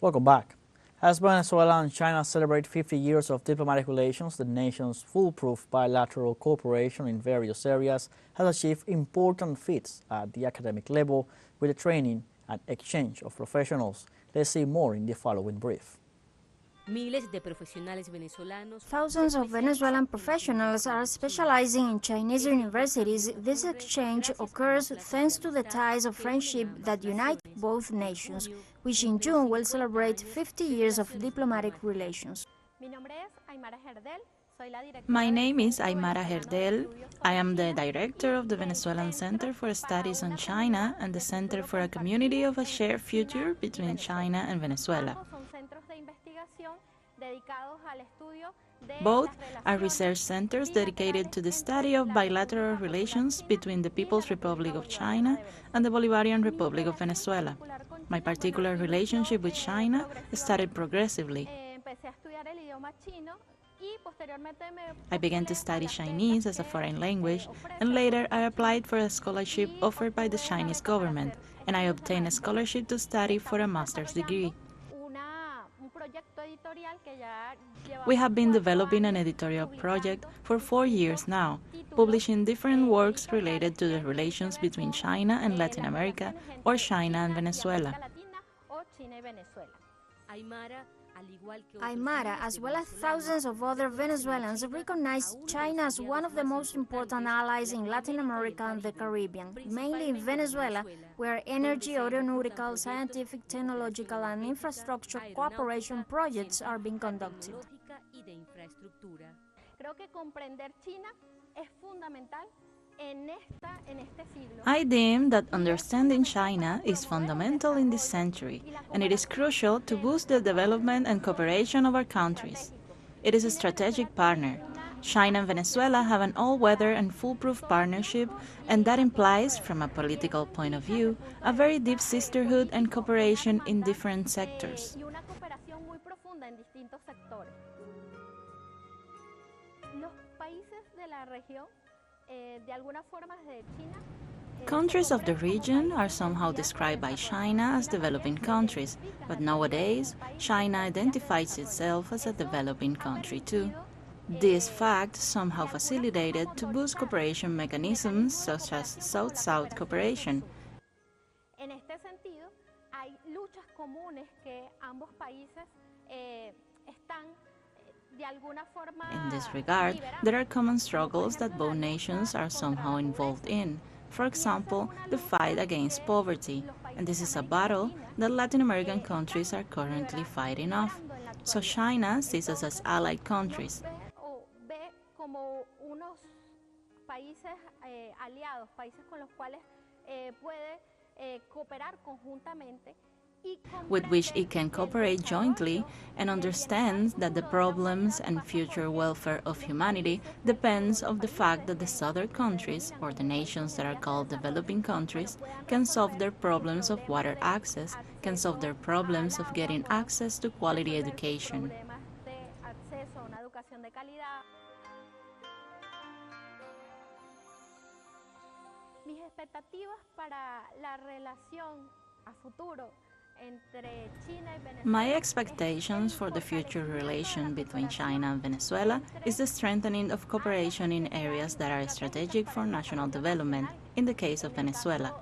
Welcome back. As Venezuela and China celebrate 50 years of diplomatic relations, the nation's foolproof bilateral cooperation in various areas has achieved important feats at the academic level with the training and exchange of professionals. Let's see more in the following brief. Thousands of Venezuelan professionals are specializing in Chinese universities. This exchange occurs thanks to the ties of friendship that unite both nations, which in June will celebrate 50 years of diplomatic relations. My name is Aymara Herdel. I am the director of the Venezuelan Center for Studies on China and the Center for a Community of a Shared Future between China and Venezuela. Both are research centers dedicated to the study of bilateral relations between the People's Republic of China and the Bolivarian Republic of Venezuela. My particular relationship with China started progressively. I began to study Chinese as a foreign language, and later I applied for a scholarship offered by the Chinese government, and I obtained a scholarship to study for a master's degree. We have been developing an editorial project for 4 years now, publishing different works related to the relations between China and Latin America or China and Venezuela. Aymara, as well as thousands of other Venezuelans, recognize China as one of the most important allies in Latin America and the Caribbean, mainly in Venezuela, where energy, aeronautical, scientific, technological, and infrastructure cooperation projects are being conducted. I deem that understanding China is fundamental in this century, and it is crucial to boost the development and cooperation of our countries. It is a strategic partner. China and Venezuela have an all-weather and foolproof partnership, and that implies, from a political point of view, a very deep sisterhood and cooperation in different sectors. Countries of the region are somehow described by China as developing countries, but nowadays China identifies itself as a developing country too. This fact somehow facilitated to boost cooperation mechanisms such as South-South cooperation. In this regard, there are common struggles that both nations are somehow involved in. For example, the fight against poverty, and this is a battle that Latin American countries are currently fighting off. So China sees us as allied countries. With which it can cooperate jointly and understands that the problems and future welfare of humanity depends on the fact that the southern countries, or the nations that are called developing countries, can solve their problems of water access, can solve their problems of getting access to quality education. My expectations for the future relation between China and Venezuela is the strengthening of cooperation in areas that are strategic for national development, in the case of Venezuela.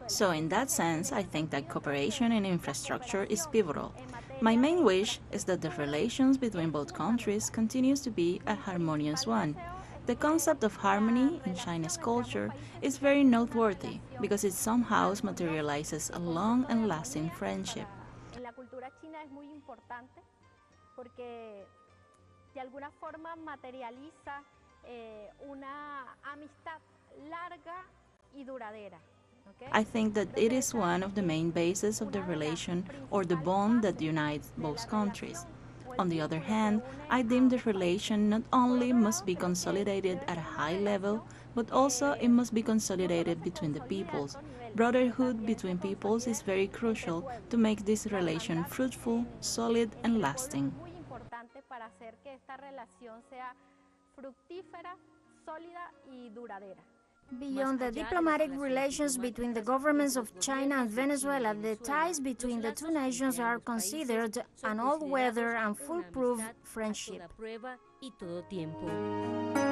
So in that sense, I think that cooperation in infrastructure is pivotal. My main wish is that the relations between both countries continues to be a harmonious one. The concept of harmony in Chinese culture is very noteworthy because it somehow materializes a long and lasting friendship. I think that it is one of the main bases of the relation or the bond that unites both countries. On the other hand, I deem the relation not only must be consolidated at a high level, but also it must be consolidated between the peoples. Brotherhood between peoples is very crucial to make this relation fruitful, solid, and lasting. Beyond the diplomatic relations between the governments of China and Venezuela, the ties between the two nations are considered an all-weather and foolproof friendship.